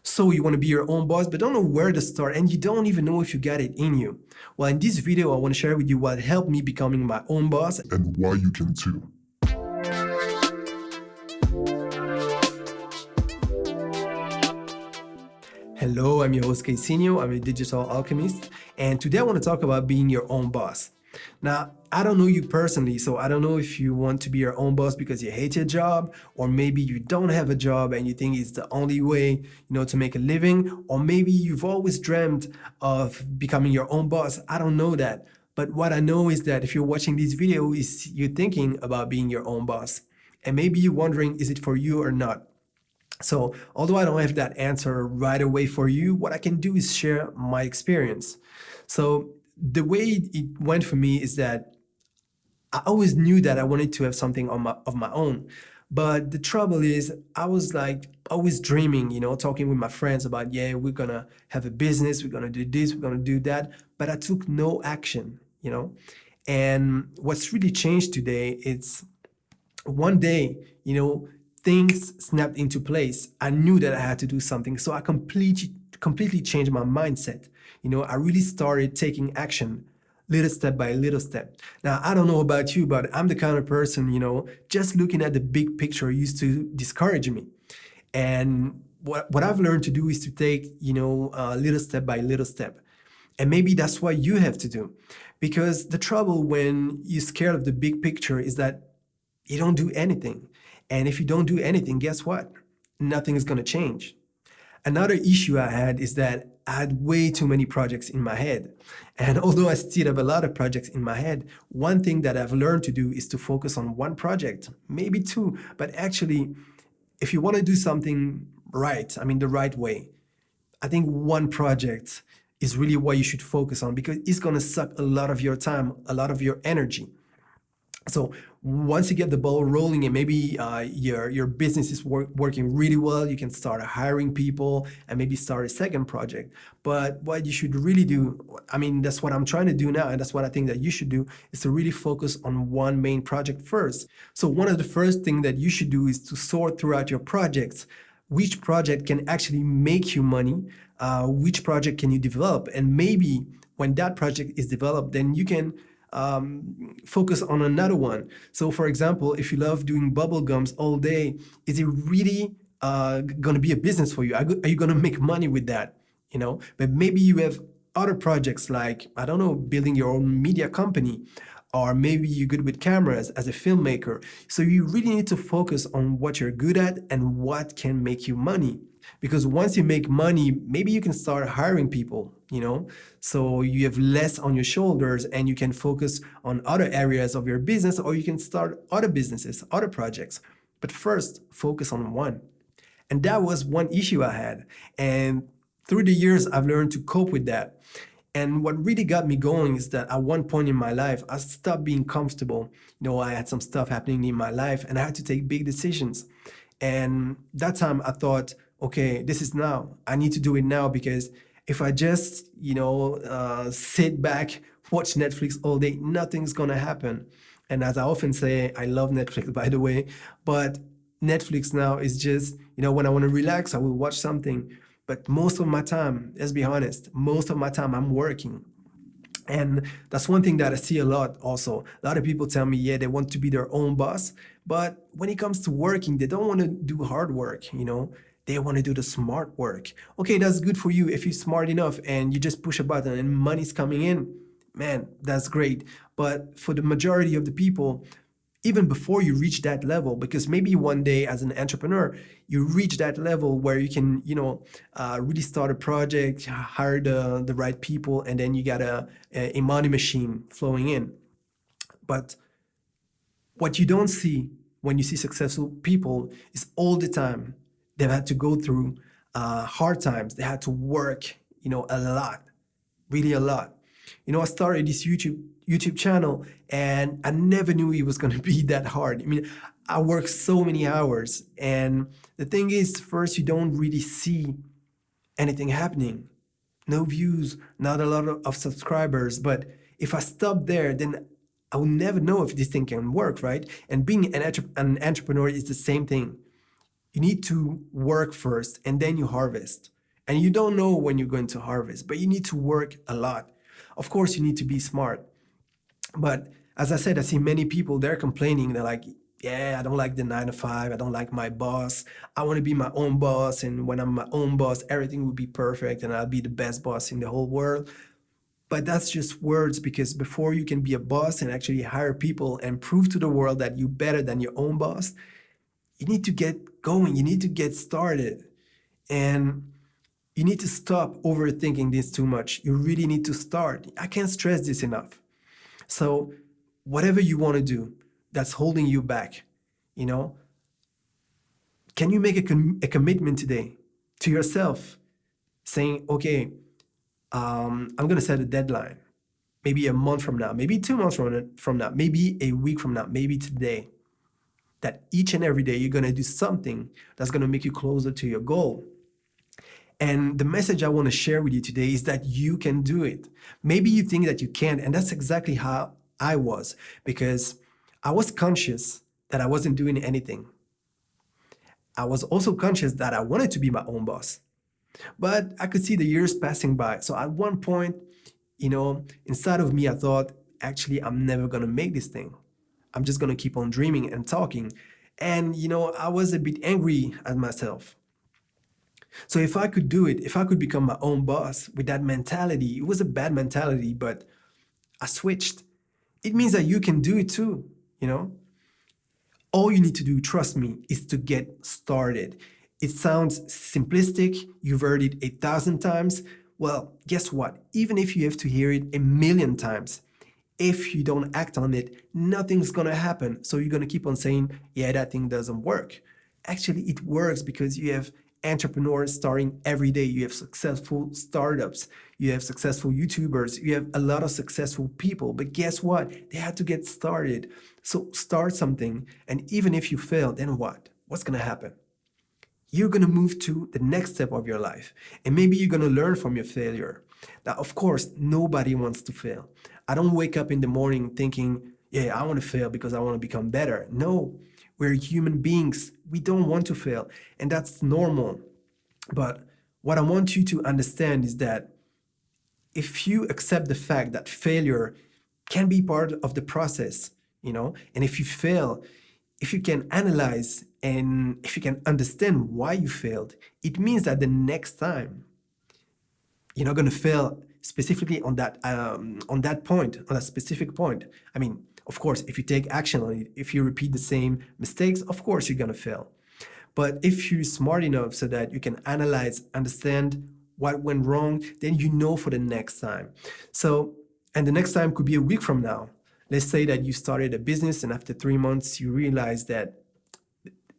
So you want to be your own boss, but don't know where to start, and you don't even know if you got it in you. Well, in this video, I want to share with you what helped me becoming my own boss and why you can too. Hello, I'm your host Casino. I'm a digital alchemist, and today I want to talk about being your own boss. Now, I don't know you personally, so I don't know if you want to be your own boss because you hate your job, or maybe you don't have a job and you think it's the only way, to make a living, or maybe you've always dreamt of becoming your own boss. I don't know that. But what I know is that if you're watching this video, is you're thinking about being your own boss. And maybe you're wondering, is it for you or not? So although I don't have that answer right away for you, what I can do is share my experience. So the way it went for me is that I always knew that I wanted to have something of my own. But the trouble is I was like always dreaming, talking with my friends about, yeah, we're going to have a business, we're going to do this, we're going to do that. But I took no action, And what's really changed today, it's one day, things snapped into place. I knew that I had to do something. So I completely changed my mindset. I really started taking action little step by little step. Now, I don't know about you, but I'm the kind of person, just looking at the big picture used to discourage me. And what I've learned to do is to take, little step by little step. And maybe that's what you have to do. Because the trouble when you're scared of the big picture is that you don't do anything. And if you don't do anything, guess what? Nothing is going to change. Another issue I had is that I had way too many projects in my head. And although I still have a lot of projects in my head, one thing that I've learned to do is to focus on one project, maybe two. But actually, if you want to do something right, the right way, I think one project is really what you should focus on because it's going to suck a lot of your time, a lot of your energy. So once you get the ball rolling and maybe your business is working really well, you can start hiring people and maybe start a second project. But what you should really do, that's what I'm trying to do now, and that's what I think that you should do, is to really focus on one main project first. So one of the first things that you should do is to sort throughout your projects. Which project can actually make you money? Which project can you develop? And maybe when that project is developed, then you can focus on another one. So for example, if you love doing bubble gums all day, is it really going to be a business for you? Are you going to make money with that? But maybe you have other projects like, I don't know, building your own media company, or maybe you're good with cameras as a filmmaker. So you really need to focus on what you're good at and what can make you money. Because once you make money, maybe you can start hiring people, so you have less on your shoulders and you can focus on other areas of your business, or you can start other businesses, other projects. But first, focus on one. And that was one issue I had. And through the years, I've learned to cope with that. And what really got me going is that at one point in my life, I stopped being comfortable. I had some stuff happening in my life and I had to take big decisions. And that time I thought, okay, this is now. I need to do it now, because if I just, sit back, watch Netflix all day, nothing's going to happen. And as I often say, I love Netflix, by the way, but Netflix now is just, when I want to relax, I will watch something. But most of my time, let's be honest, most of my time I'm working. And that's one thing that I see a lot also. A lot of people tell me, yeah, they want to be their own boss. But when it comes to working, they don't want to do hard work, They want to do the smart work. Okay, that's good for you if you're smart enough and you just push a button and money's coming in. Man, that's great. But for the majority of the people, even before you reach that level, because maybe one day as an entrepreneur, you reach that level where you can, really start a project, hire the right people, and then you got a money machine flowing in. But what you don't see when you see successful people is all the time they've had to go through hard times. They had to work, a lot, really a lot. I started this YouTube channel and I never knew it was going to be that hard. I worked so many hours, and the thing is, first, you don't really see anything happening. No views, not a lot of subscribers. But if I stop there, then I will never know if this thing can work, right? And being an entrepreneur is the same thing. You need to work first and then you harvest. and you don't know when you're going to harvest, but you need to work a lot. Of course, you need to be smart. But as I said, I see many people, they're complaining. They're like, yeah, I don't like the 9 to 5. I don't like my boss. I want to be my own boss. And when I'm my own boss, everything will be perfect and I'll be the best boss in the whole world. But that's just words, because before you can be a boss and actually hire people and prove to the world that you're better than your own boss, you need to get going. You need to get started. And you need to stop overthinking this too much. You really need to start. I can't stress this enough. So, whatever you want to do that's holding you back, you know, can you make a commitment today to yourself saying, okay, I'm going to set a deadline, maybe a month from now, maybe 2 months from now, maybe a week from now, maybe today, that each and every day you're going to do something that's going to make you closer to your goal. And the message I want to share with you today is that you can do it. Maybe you think that you can't, and that's exactly how I was, because I was conscious that I wasn't doing anything. I was also conscious that I wanted to be my own boss, but I could see the years passing by. So at one point, inside of me, I thought, actually, I'm never going to make this thing. I'm just going to keep on dreaming and talking. And, I was a bit angry at myself. So if I could do it, if I could become my own boss with that mentality, it was a bad mentality, but I switched. It means that you can do it too, All you need to do, trust me, is to get started. It sounds simplistic. You've heard it 1,000 times. Well, guess what? Even if you have to hear it 1,000,000 times, if you don't act on it, nothing's going to happen. So you're going to keep on saying, yeah, that thing doesn't work. Actually, it works because you have entrepreneurs starting every day. You have successful startups. You have successful YouTubers. You have a lot of successful people. But guess what? They had to get started. So start something. And even if you fail, then what? What's going to happen? You're going to move to the next step of your life. And maybe you're going to learn from your failure. Now, of course, nobody wants to fail. I don't wake up in the morning thinking, yeah, I want to fail because I want to become better. No, we're human beings. We don't want to fail. And that's normal. But what I want you to understand is that if you accept the fact that failure can be part of the process, and if you fail, if you can analyze and if you can understand why you failed, it means that the next time you're not going to fail specifically on that point, on that specific point. I mean, of course, if you take action on it, if you repeat the same mistakes, of course you're going to fail. But if you're smart enough so that you can analyze, understand what went wrong, then you know for the next time. So, and the next time could be a week from now. Let's say that you started a business and after 3 months you realize that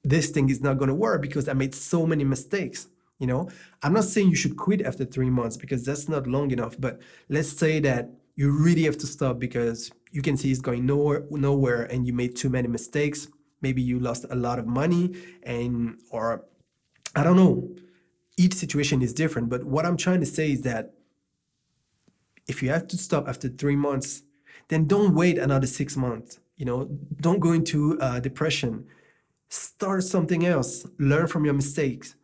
this thing is not going to work because I made so many mistakes. I'm not saying you should quit after 3 months because that's not long enough, but let's say that you really have to stop because you can see it's going nowhere and you made too many mistakes. Maybe you lost a lot of money or I don't know. Each situation is different, but what I'm trying to say is that if you have to stop after 3 months, then don't wait another 6 months. Don't go into depression. Start something else. Learn from your mistakes.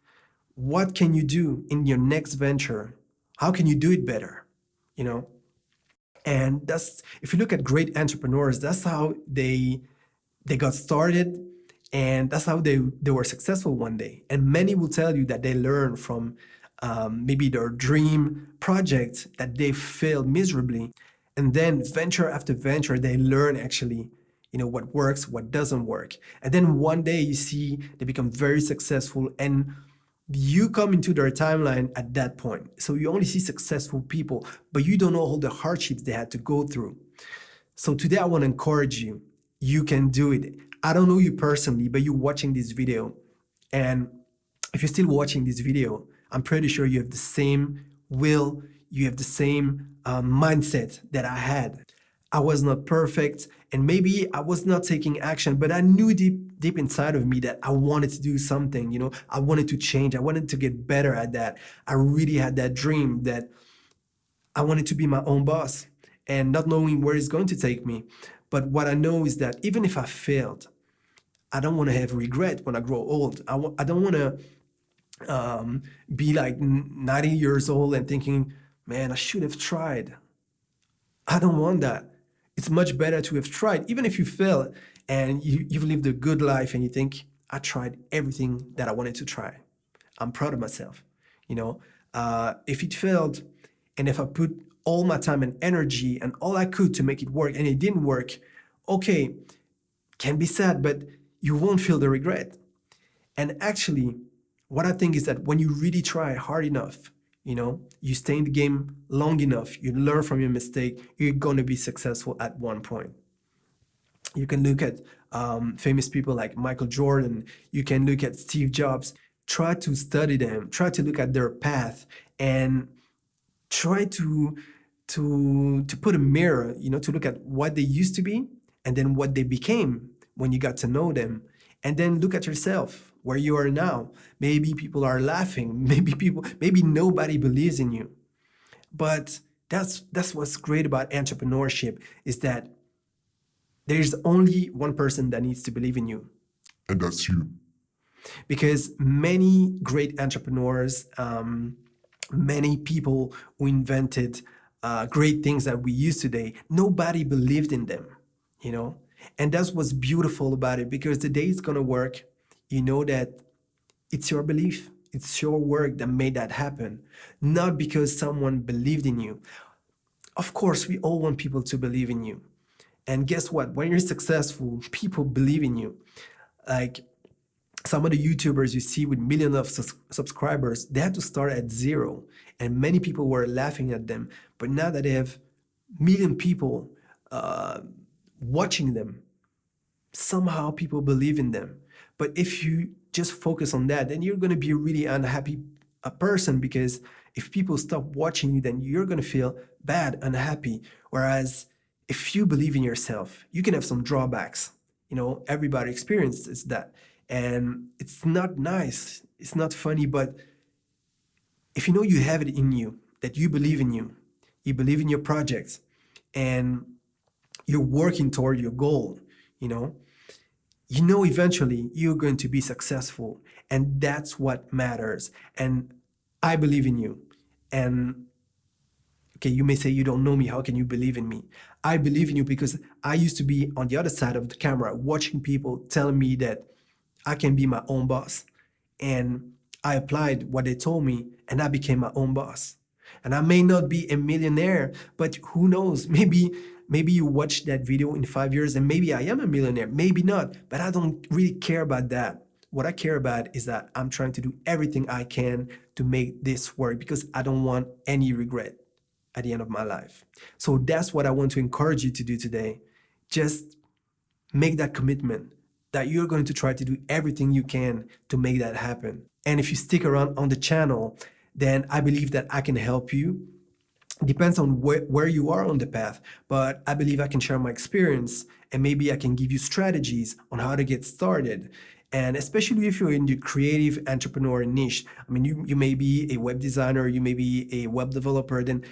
What can you do in your next venture? How can you do it better? And that's, if you look at great entrepreneurs, that's how they got started, and that's how they were successful one day. And many will tell you that they learn from maybe their dream project that they failed miserably. And then venture after venture, they learn actually, what works, what doesn't work. And then one day you see they become very successful and you come into their timeline at that point. So you only see successful people, but you don't know all the hardships they had to go through. So today I want to encourage you. You can do it. I don't know you personally, but you're watching this video. And if you're still watching this video, I'm pretty sure you have the same will, you have the same mindset that I had. I was not perfect, and maybe I was not taking action, but I knew deep inside of me that I wanted to do something, I wanted to change. I wanted to get better at that. I really had that dream that I wanted to be my own boss and not knowing where it's going to take me. But what I know is that even if I failed, I don't want to have regret when I grow old. I don't want to be like 90 years old and thinking, man, I should have tried. I don't want that. It's much better to have tried, even if you fail and you've lived a good life and you think, I tried everything that I wanted to try. I'm proud of myself. You know, if it failed and if I put all my time and energy and all I could to make it work and it didn't work, okay, can be sad, but you won't feel the regret. And actually, what I think is that when you really try hard enough, you stay in the game long enough, you learn from your mistake, you're going to be successful at one point. You can look at famous people like Michael Jordan, you can look at Steve Jobs, try to study them, try to look at their path, and try to put a mirror, to look at what they used to be and then what they became when you got to know them. And then look at yourself, where you are now. Maybe people are laughing, maybe nobody believes in you. But that's what's great about entrepreneurship, is that there's only one person that needs to believe in you. And that's you. Because many great entrepreneurs, many people who invented great things that we use today, nobody believed in them, you know? And that's what's beautiful about it, because the day it's gonna work, you know that it's your belief, it's your work that made that happen, not because someone believed in you. Of course, we all want people to believe in you. And guess what? When you're successful, people believe in you. Like some of the YouTubers you see with millions of subscribers, they had to start at zero. And many people were laughing at them. But now that they have million people watching them, somehow people believe in them. But if you just focus on that, then you're going to be a really unhappy person, because if people stop watching you, then you're going to feel bad, unhappy. Whereas if you believe in yourself, you can have some drawbacks. Everybody experiences that. And it's not nice, it's not funny, but if you know you have it in you, that you believe in you believe in your projects, and you're working toward your goal, eventually you're going to be successful. And that's what matters. And I believe in you. And okay, you may say you don't know me. How can you believe in me? I believe in you because I used to be on the other side of the camera watching people telling me that I can be my own boss. And I applied what they told me and I became my own boss. And I may not be a millionaire, but who knows? Maybe you watch that video in 5 years and maybe I am a millionaire, maybe not, but I don't really care about that. What I care about is that I'm trying to do everything I can to make this work, because I don't want any regret at the end of my life. So that's what I want to encourage you to do today. Just make that commitment that you're going to try to do everything you can to make that happen. And if you stick around on the channel, then I believe that I can help you. It depends on where you are on the path, but I believe I can share my experience and maybe I can give you strategies on how to get started. And especially if you're in the creative entrepreneur niche, I mean, you may be a web designer, you may be a web developer, then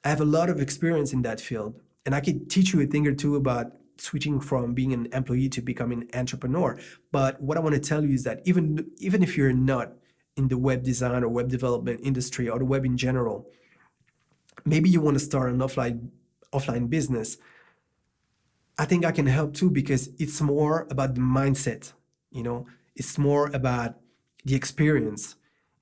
I have a lot of experience in that field. And I can teach you a thing or two about switching from being an employee to becoming an entrepreneur. But what I want to tell you is that even if you're not in the web design or web development industry or the web in general, maybe you want to start an offline business, I think I can help too, because it's more about the mindset, it's more about the experience.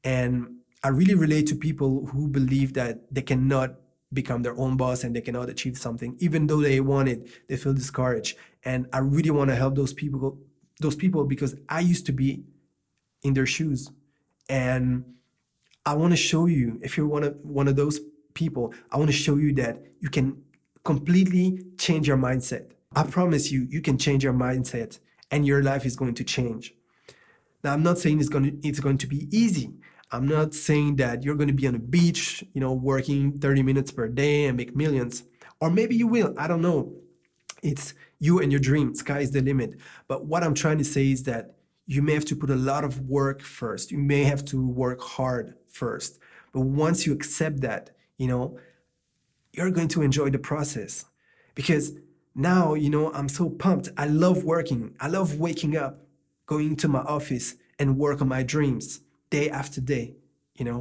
And I really relate to people who believe that they cannot become their own boss and they cannot achieve something, even though they want it, they feel discouraged. And I really want to help those people because I used to be in their shoes. And I want to show you, if you're one of those people, I want to show you that you can completely change your mindset. I promise you, you can change your mindset and your life is going to change. Now, I'm not saying it's going to be easy. I'm not saying that you're going to be on a beach, working 30 minutes per day and make millions. Or maybe you will, I don't know. It's you and your dream, sky is the limit. But what I'm trying to say is that you may have to put a lot of work first. You may have to work hard first. But once you accept that, you're going to enjoy the process. Because now, I'm so pumped. I love working. I love waking up, going to my office and work on my dreams. day after day, you know?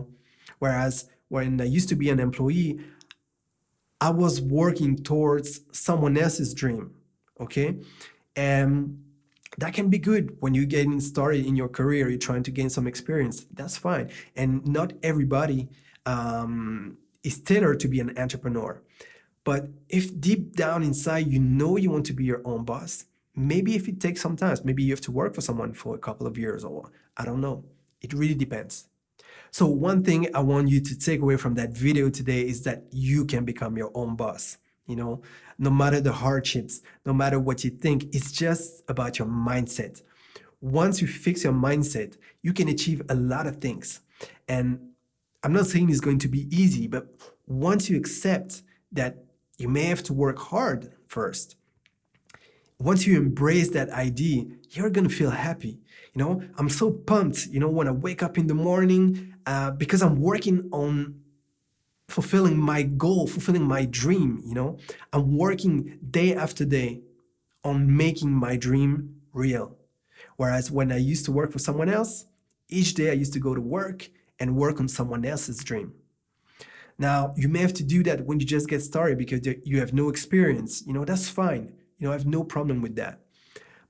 Whereas when I used to be an employee, I was working towards someone else's dream, okay? And that can be good when you're getting started in your career, you're trying to gain some experience. That's fine. And not everybody is tailored to be an entrepreneur. But if deep down inside you know you want to be your own boss, maybe if it takes some time, maybe you have to work for someone for a couple of years, or I don't know. It really depends. So one thing I want you to take away from that video today is that you can become your own boss. You know, no matter the hardships, no matter what you think, it's just about your mindset. Once you fix your mindset, you can achieve a lot of things. And I'm not saying it's going to be easy, but once you accept that you may have to work hard first, once you embrace that idea, you're gonna feel happy. You know, I'm so pumped, you know, when I wake up in the morning because I'm working on fulfilling my goal, fulfilling my dream, you know. I'm working day after day on making my dream real. Whereas when I used to work for someone else, each day I used to go to work and work on someone else's dream. Now, you may have to do that when you just get started because you have no experience. You know, that's fine. You know, I have no problem with that.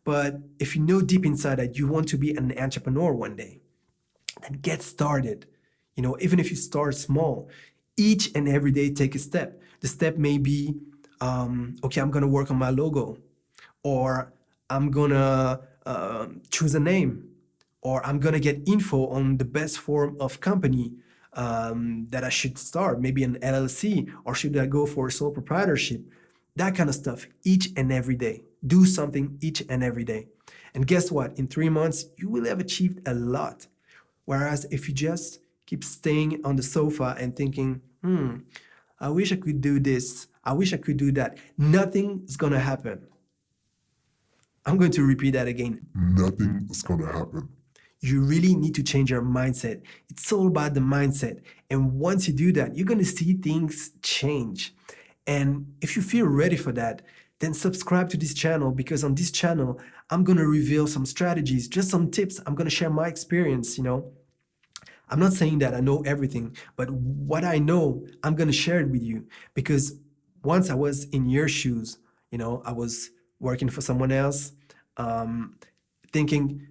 But if you know deep inside that you want to be an entrepreneur one day, then get started. You know, even if you start small, each and every day take a step. The step may be, okay, I'm gonna work on my logo, or I'm gonna choose a name, or I'm gonna get info on the best form of company that I should start, maybe an LLC, or should I go for sole proprietorship? That kind of stuff each and every day. Do something each and every day. And guess what? In 3 months, you will have achieved a lot. Whereas if you just keep staying on the sofa and thinking, I wish I could do this, I wish I could do that, nothing is gonna happen. I'm going to repeat that again. Nothing is gonna happen. You really need to change your mindset. It's all about the mindset. And once you do that, you're gonna see things change. And if you feel ready for that, then subscribe to this channel, because on this channel, I'm gonna reveal some strategies, just some tips. I'm gonna share my experience, you know. I'm not saying that I know everything, but what I know, I'm gonna share it with you, because once I was in your shoes, you know, I was working for someone else, thinking,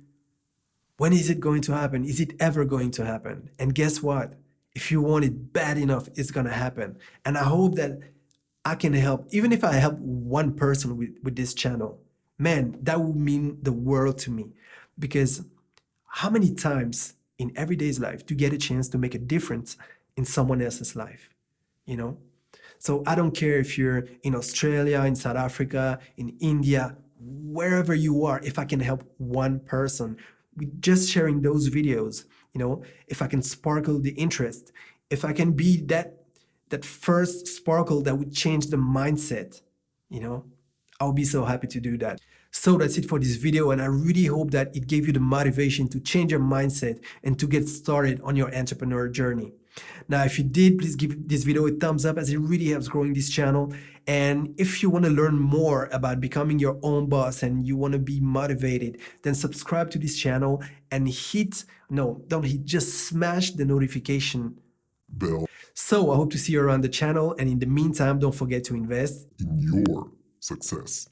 when is it going to happen? Is it ever going to happen? And guess what? If you want it bad enough, it's gonna happen. And I hope that I can help, even if I help one person with this channel, man, that would mean the world to me. Because how many times in everyday's life do you get a chance to make a difference in someone else's life, you know? So I don't care if you're in Australia, in South Africa, in India, wherever you are, if I can help one person with just sharing those videos, you know, if I can sparkle the interest, if I can be that first sparkle that would change the mindset, you know, I'll be so happy to do that. So that's it for this video, and I really hope that it gave you the motivation to change your mindset and to get started on your entrepreneur journey. Now, if you did, please give this video a thumbs up, as it really helps growing this channel. And if you want to learn more about becoming your own boss and you want to be motivated, then subscribe to this channel and just smash the notification Bell So I hope to see you around the channel, and in the meantime, don't forget to invest in your success.